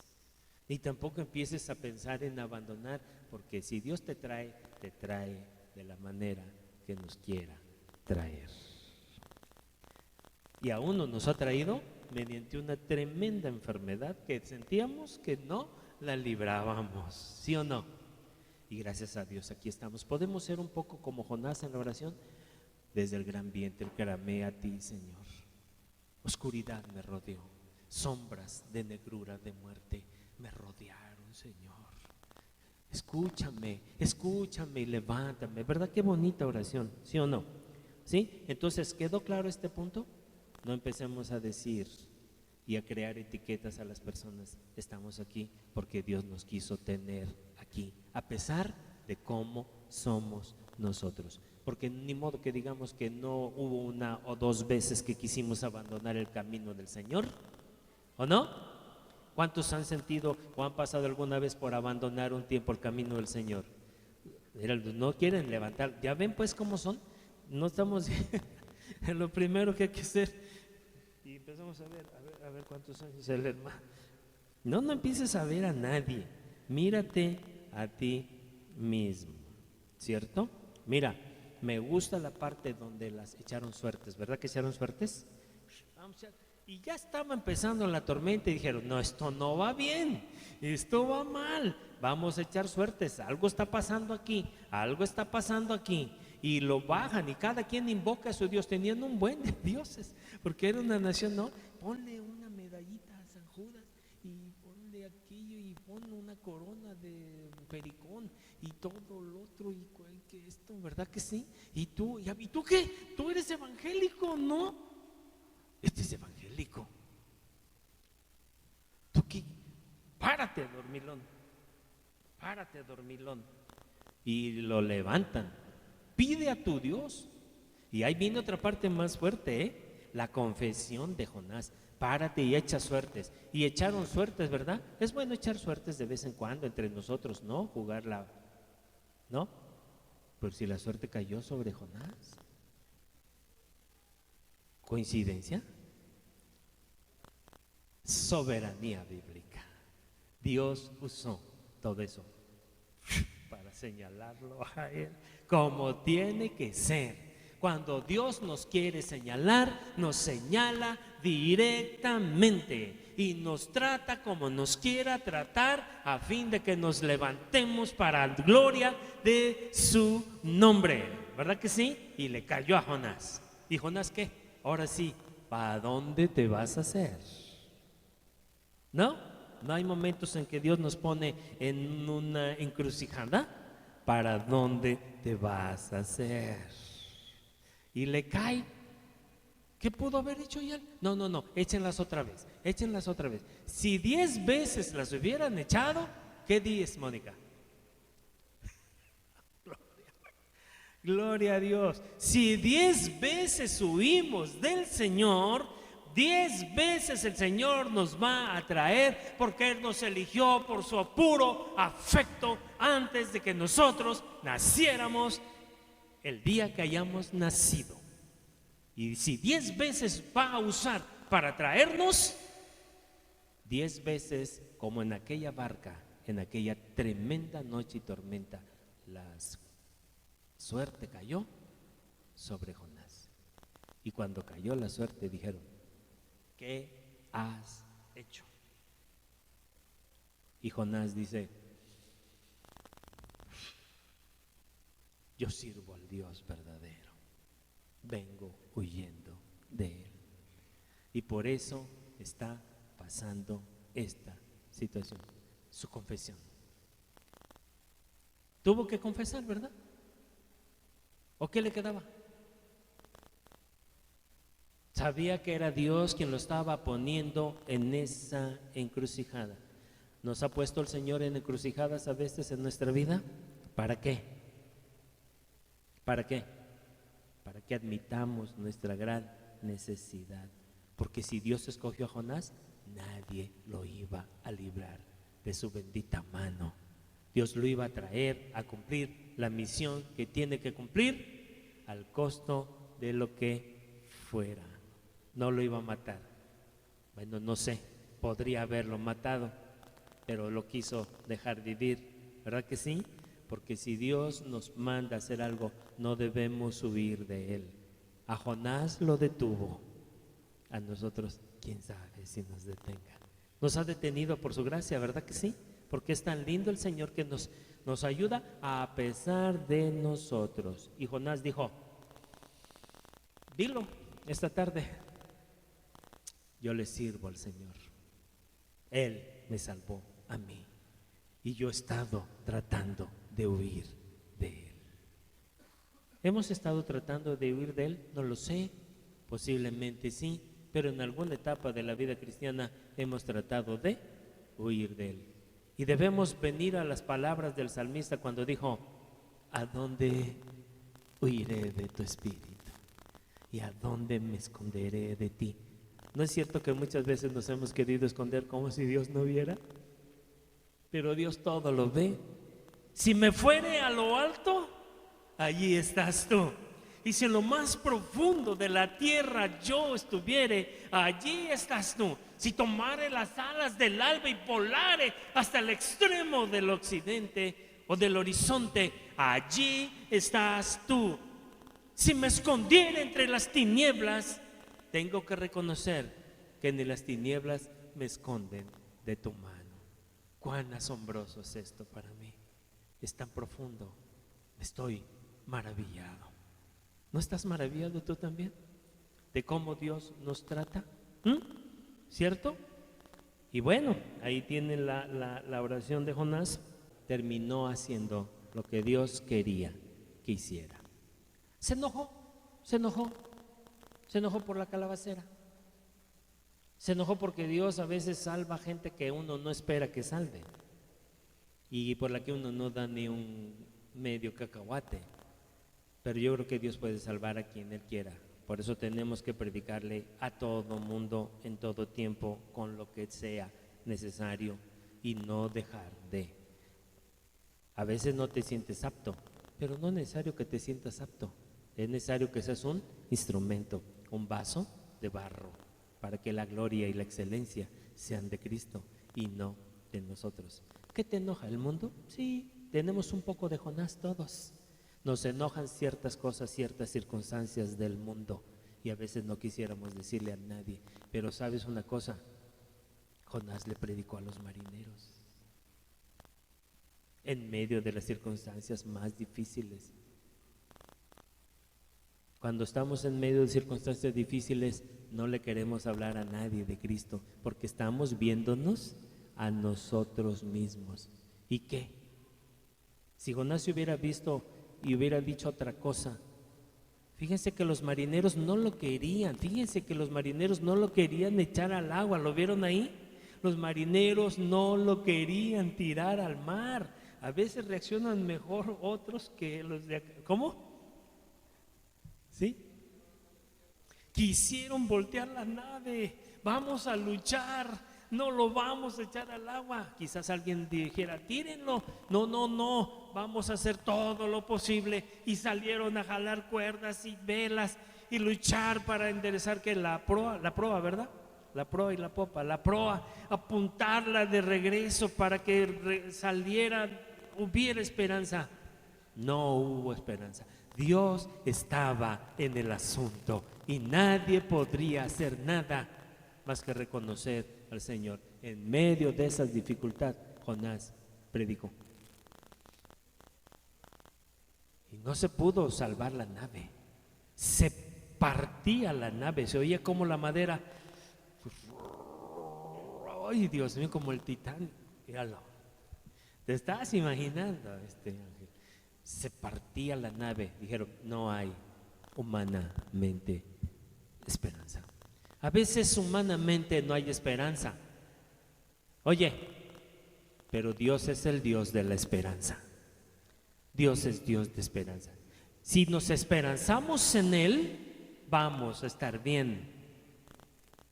Ni tampoco empieces a pensar en abandonar, porque si Dios te trae de la manera que nos quiera traer. Y a uno nos ha traído mediante una tremenda enfermedad que sentíamos que no la librábamos, ¿sí o no? Y gracias a Dios aquí estamos. Podemos ser un poco como Jonás en la oración. Desde el gran vientre clamé a ti, Señor. Oscuridad me rodeó, sombras de negrura, de muerte me rodearon, Señor. Escúchame y levántame. ¿Verdad? Qué bonita oración, ¿sí o no? ¿Sí? Entonces, ¿quedó claro este punto? No empecemos a decir y a crear etiquetas a las personas. Estamos aquí porque Dios nos quiso tener aquí, a pesar de cómo somos nosotros. Porque ni modo que digamos que no hubo una o dos veces que quisimos abandonar el camino del Señor, ¿o no? ¿Cuántos han sentido o han pasado alguna vez por abandonar un tiempo el camino del Señor? No quieren levantar. ¿Ya ven pues cómo son? No estamos... Lo primero que hay que hacer, y empezamos Vamos a ver cuántos años el hermano. No, no empieces a ver a nadie. Mírate a ti mismo, ¿cierto? Mira, me gusta la parte donde las echaron suertes, ¿verdad que echaron suertes? Y ya estaba empezando la tormenta y dijeron, no, esto no va bien, esto va mal, vamos a echar suertes, algo está pasando aquí, algo está pasando aquí. Y lo bajan y cada quien invoca a su Dios, teniendo un buen de dioses, porque era una nación, no, ponle una medallita a San Judas y ponle aquello y ponle una corona de pericón y todo lo otro y que esto, ¿verdad que sí? ¿Y tú qué? ¿Tú eres evangélico? No, este es evangélico. ¿Tú qué? Párate, dormilón, párate, dormilón. Y lo levantan. Pide a tu Dios. Y ahí viene otra parte más fuerte, ¿eh? La confesión de Jonás. Párate y echa suertes. Y echaron suertes, ¿verdad? Es bueno echar suertes de vez en cuando entre nosotros, ¿no? Jugarla, ¿no? Pero si la suerte cayó sobre Jonás, ¿coincidencia? Soberanía bíblica. Dios usó todo eso para señalarlo a él como tiene que ser. Cuando Dios nos quiere señalar, nos señala directamente y nos trata como nos quiera tratar, a fin de que nos levantemos para la gloria de su nombre, ¿verdad que sí? Y le cayó a Jonás. ¿Y Jonás qué? Ahora sí, ¿para dónde te vas a hacer? ¿No? No hay momentos en que Dios nos pone en una encrucijada. ¿Para dónde te vas a hacer? Y le cae. ¿Qué pudo haber hecho ya? No, échenlas otra vez, échenlas otra vez. Si 10 veces las hubieran echado, ¿qué dices, Mónica? Gloria a Dios. Si 10 veces huimos del Señor, 10 veces el Señor nos va a traer, porque Él nos eligió por su puro afecto antes de que nosotros naciéramos, el día que hayamos nacido. Y si 10 veces va a usar para traernos, 10 veces como en aquella barca, en aquella tremenda noche y tormenta, la suerte cayó sobre Jonás. Y cuando cayó la suerte dijeron, ¿qué has hecho? Y Jonás dice, yo sirvo al Dios verdadero, vengo huyendo de Él. Y por eso está pasando esta situación, su confesión. Tuvo que confesar, ¿verdad? ¿O qué le quedaba? Sabía que era Dios quien lo estaba poniendo en esa encrucijada. ¿Nos ha puesto el Señor en encrucijadas a veces en nuestra vida? ¿Para qué? ¿Para qué? Para que admitamos nuestra gran necesidad. Porque si Dios escogió a Jonás, nadie lo iba a librar de su bendita mano. Dios lo iba a traer a cumplir la misión que tiene que cumplir al costo de lo que fuera. No lo iba a matar. Bueno, no sé, podría haberlo matado, pero lo quiso dejar vivir, ¿verdad que sí? Porque si Dios nos manda a hacer algo, no debemos huir de Él. A Jonás lo detuvo, a nosotros, quién sabe si nos detenga. Nos ha detenido por su gracia, ¿verdad que sí? Porque es tan lindo el Señor que nos ayuda a pesar de nosotros. Y Jonás dijo, dilo esta tarde, yo le sirvo al Señor. Él me salvó a mí y yo he estado tratando de huir de Él. ¿Hemos estado tratando de huir de Él? No lo sé, posiblemente sí, pero en alguna etapa de la vida cristiana hemos tratado de huir de Él. Y debemos venir a las palabras del salmista cuando dijo, ¿a dónde huiré de tu espíritu? ¿Y a dónde me esconderé de ti? ¿No es cierto que muchas veces nos hemos querido esconder como si Dios no viera? Pero Dios todo lo ve. Si me fuere a lo alto, allí estás tú. Y si en lo más profundo de la tierra yo estuviere, allí estás tú. Si tomare las alas del alba y volare hasta el extremo del occidente o del horizonte, allí estás tú. Si me escondiera entre las tinieblas, tengo que reconocer que ni las tinieblas me esconden de tu mano. Cuán asombroso es esto para mí. Es tan profundo. Estoy maravillado. ¿No estás maravillado tú también de cómo Dios nos trata? ¿Cierto? Y bueno, ahí tienen la oración de Jonás. Terminó haciendo lo que Dios quería que hiciera. Se enojó por la calabacera. Se enojó porque Dios a veces salva gente que uno no espera que salve y por la que uno no da ni un medio cacahuate. Pero yo creo que Dios puede salvar a quien Él quiera. Por eso tenemos que predicarle a todo mundo, en todo tiempo, con lo que sea necesario y no dejar de. A veces no te sientes apto, pero no es necesario que te sientas apto. Es necesario que seas un instrumento, un vaso de barro, para que la gloria y la excelencia sean de Cristo y no de nosotros. ¿Qué te enoja el mundo? Sí, tenemos un poco de Jonás todos. Nos enojan ciertas cosas, ciertas circunstancias del mundo y a veces no quisiéramos decirle a nadie. Pero ¿sabes una cosa? Jonás le predicó a los marineros en medio de las circunstancias más difíciles. Cuando estamos en medio de circunstancias difíciles, no le queremos hablar a nadie de Cristo porque estamos viéndonos a nosotros mismos. ¿Y qué? Si Jonás se hubiera visto y hubiera dicho otra cosa, fíjense que los marineros no lo querían, echar al agua, ¿lo vieron ahí? Los marineros no lo querían tirar al mar. A veces reaccionan mejor otros que los de acá. ¿Cómo? ¿Sí? Quisieron voltear la nave, vamos a luchar, no lo vamos a echar al agua. Quizás alguien dijera, tírenlo. No, vamos a hacer todo lo posible. Y salieron a jalar cuerdas y velas y luchar para enderezar que la proa, ¿verdad? La proa y la popa, la proa, apuntarla de regreso para que saliera, hubiera esperanza. No hubo esperanza. Dios estaba en el asunto y nadie podría hacer nada más que reconocer al Señor. En medio de esas dificultades, Jonás predicó. Y no se pudo salvar la nave. Se partía la nave, se oía como la madera. Ay, Dios mío, como el Titanic. Míralo. ¿Te estás imaginando este ángel? Se partía la nave. Dijeron, no hay humanamente esperanza. A veces humanamente no hay esperanza. Oye, pero Dios es el Dios de la esperanza. Dios es Dios de esperanza. Si nos esperanzamos en Él, vamos a estar bien.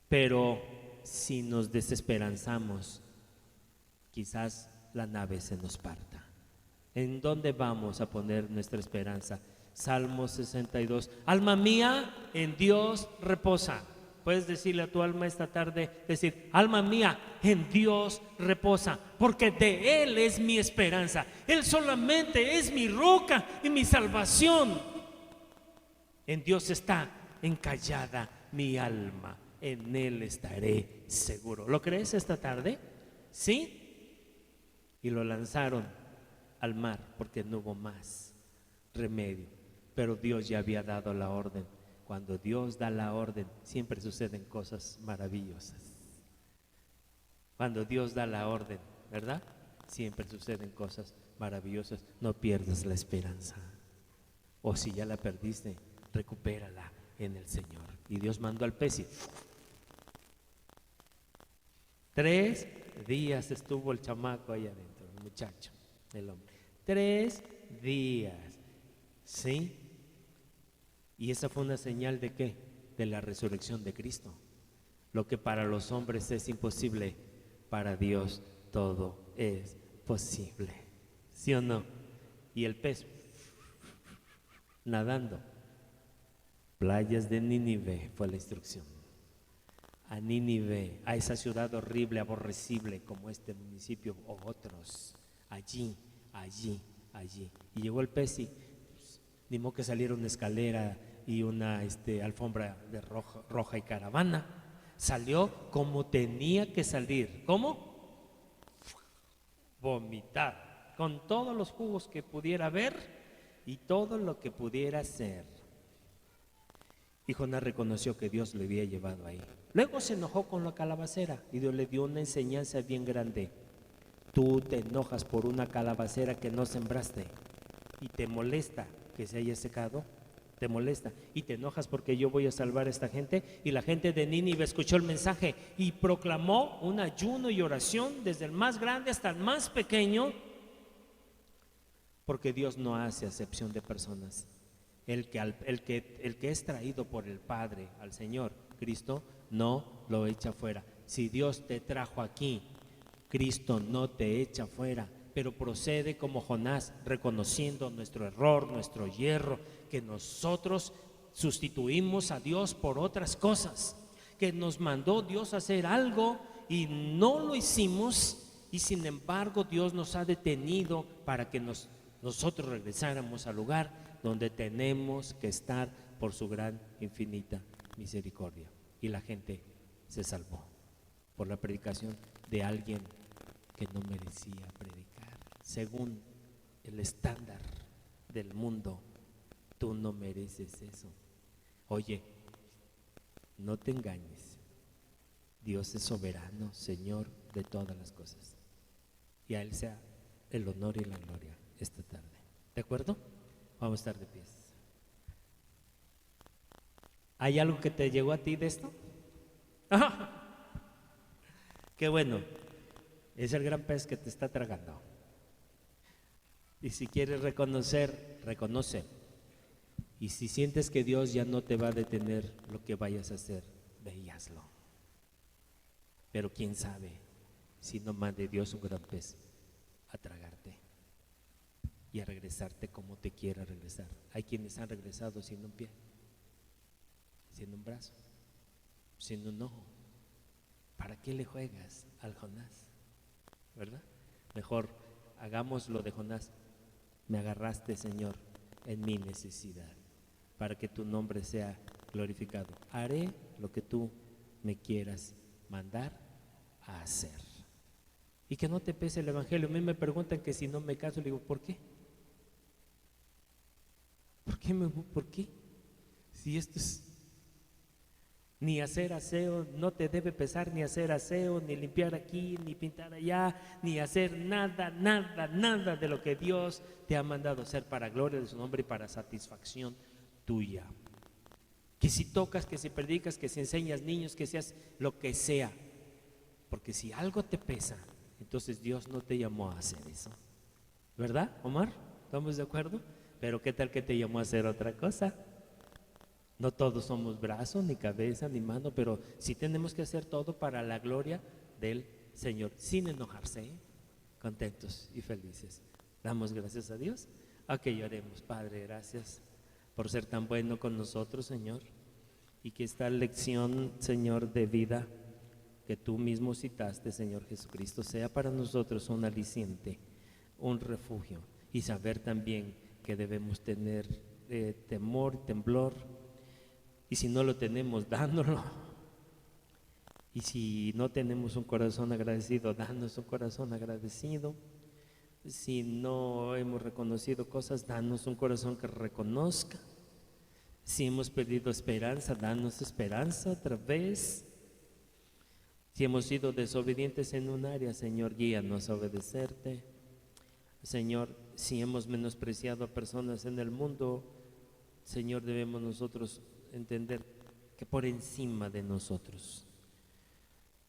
Pero si nos desesperanzamos, quizás la nave se nos parta. ¿En dónde vamos a poner nuestra esperanza? Salmo 62. Alma mía, en Dios reposa. Puedes decirle a tu alma esta tarde, decir, alma mía, en Dios reposa, porque de Él es mi esperanza. Él solamente es mi roca y mi salvación. En Dios está encallada mi alma, en Él estaré seguro. ¿Lo crees esta tarde? ¿Sí? Y lo lanzaron al mar porque no hubo más remedio, pero Dios ya había dado la orden. Cuando Dios da la orden, siempre suceden cosas maravillosas. Cuando Dios da la orden, ¿verdad? Siempre suceden cosas maravillosas. No pierdas la esperanza. O si ya la perdiste, recupérala en el Señor. Y Dios mandó al pez y 3 días estuvo el chamaco ahí adentro, el muchacho, el hombre. 3 días, ¿sí? Y esa fue una señal de ¿qué? De la resurrección de Cristo. Lo que para los hombres es imposible, para Dios todo es posible. ¿Sí o no? Y el pez nadando playas de Nínive fue la instrucción. A Nínive, a esa ciudad horrible, aborrecible como este municipio o otros, allí. Y llegó el pez y pues, ni modo que saliera una escalera y una alfombra de roja y caravana. Salió como tenía que salir. ¿Cómo? Vomitar, con todos los jugos que pudiera haber y todo lo que pudiera ser. Y Jonás reconoció que Dios le había llevado ahí. Luego se enojó con la calabacera y Dios le dio una enseñanza bien grande. Tú te enojas por una calabacera que no sembraste y te molesta que se haya secado, te molesta y te enojas porque yo voy a salvar a esta gente. Y la gente de Nínive escuchó el mensaje y proclamó un ayuno y oración desde el más grande hasta el más pequeño, porque Dios no hace acepción de personas. El que es traído por el Padre al Señor Cristo no lo echa fuera. Si Dios te trajo aquí, Cristo no te echa fuera, pero procede como Jonás, reconociendo nuestro error, nuestro hierro, que nosotros sustituimos a Dios por otras cosas, que nos mandó Dios a hacer algo y no lo hicimos, y sin embargo Dios nos ha detenido para que nosotros regresáramos al lugar donde tenemos que estar por su gran infinita misericordia. Y la gente se salvó por la predicación de alguien que no merecía predicar. Según el estándar del mundo, tú no mereces eso. Oye, no te engañes. Dios es soberano, Señor de todas las cosas. Y a Él sea el honor y la gloria esta tarde. ¿De acuerdo? Vamos a estar de pies. ¿Hay algo que te llegó a ti de esto? ¡Ah! ¡Qué bueno! Es el gran pez que te está tragando. Y si quieres reconocer, reconoce. Y si sientes que Dios ya no te va a detener lo que vayas a hacer, ve y hazlo. Pero quién sabe si no mande Dios un gran pez a tragarte y a regresarte como te quiera regresar. Hay quienes han regresado sin un pie, sin un brazo, sin un ojo. ¿Para qué le juegas al Jonás? ¿Verdad? Mejor hagamos lo de Jonás. Me agarraste, Señor, en mi necesidad, para que tu nombre sea glorificado. Haré lo que tú me quieras mandar a hacer. Y que no te pese el evangelio. A mí me preguntan que si no me caso, le digo, ¿por qué? ¿Por qué? Si esto es ni hacer aseo, no te debe pesar ni hacer aseo, ni limpiar aquí, ni pintar allá, ni hacer nada de lo que Dios te ha mandado hacer para gloria de su nombre y para satisfacción tuya. Que si tocas, que si predicas, que si enseñas niños, que seas lo que sea, porque si algo te pesa, entonces Dios no te llamó a hacer eso. ¿Verdad, Omar? ¿Estamos de acuerdo? Pero ¿qué tal que te llamó a hacer otra cosa? No todos somos brazos, ni cabeza, ni mano, pero sí tenemos que hacer todo para la gloria del Señor, sin enojarse, ¿eh? Contentos y felices. Damos gracias a Dios. Ok, oremos. Padre, gracias por ser tan bueno con nosotros, Señor, y que esta lección, Señor, de vida que tú mismo citaste, Señor Jesucristo, sea para nosotros un aliciente, un refugio, y saber también que debemos tener temor, temblor, y si no lo tenemos, dándolo. Y si no tenemos un corazón agradecido, danos un corazón agradecido. Si no hemos reconocido cosas, danos un corazón que reconozca. Si hemos perdido esperanza, danos esperanza otra vez. Si hemos sido desobedientes en un área, Señor, guíanos a obedecerte. Señor, si hemos menospreciado a personas en el mundo, Señor, debemos nosotros entender que por encima de nosotros,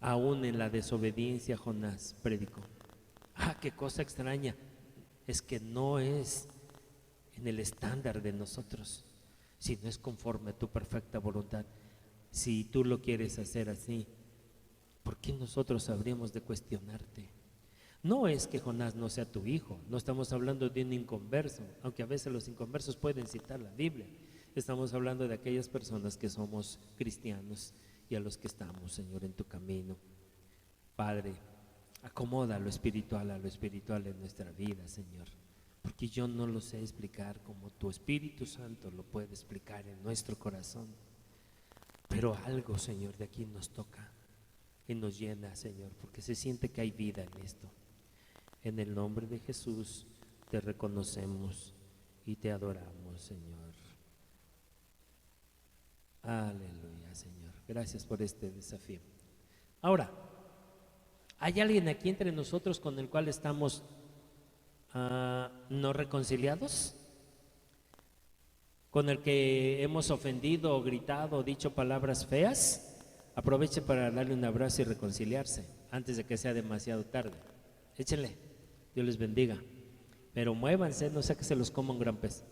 aún en la desobediencia, Jonás predicó. Qué cosa extraña, es que no es en el estándar de nosotros, sino es conforme a tu perfecta voluntad. Si tú lo quieres hacer así, ¿por qué nosotros habríamos de cuestionarte? No es que Jonás no sea tu hijo, no estamos hablando de un inconverso, aunque a veces los inconversos pueden citar la Biblia Estamos hablando de aquellas personas que somos cristianos y a los que estamos, Señor, en tu camino. Padre, acomoda lo espiritual a lo espiritual en nuestra vida, Señor, porque yo no lo sé explicar como tu Espíritu Santo lo puede explicar en nuestro corazón. Pero algo, Señor, de aquí nos toca y nos llena, Señor, porque se siente que hay vida en esto. En el nombre de Jesús te reconocemos y te adoramos, Señor. Aleluya, Señor. Gracias por este desafío. Ahora, ¿hay alguien aquí entre nosotros con el cual estamos no reconciliados? ¿Con el que hemos ofendido o gritado o dicho palabras feas? Aproveche para darle un abrazo y reconciliarse antes de que sea demasiado tarde. Échenle. Dios les bendiga. Pero muévanse, no sea que se los coma un gran pez.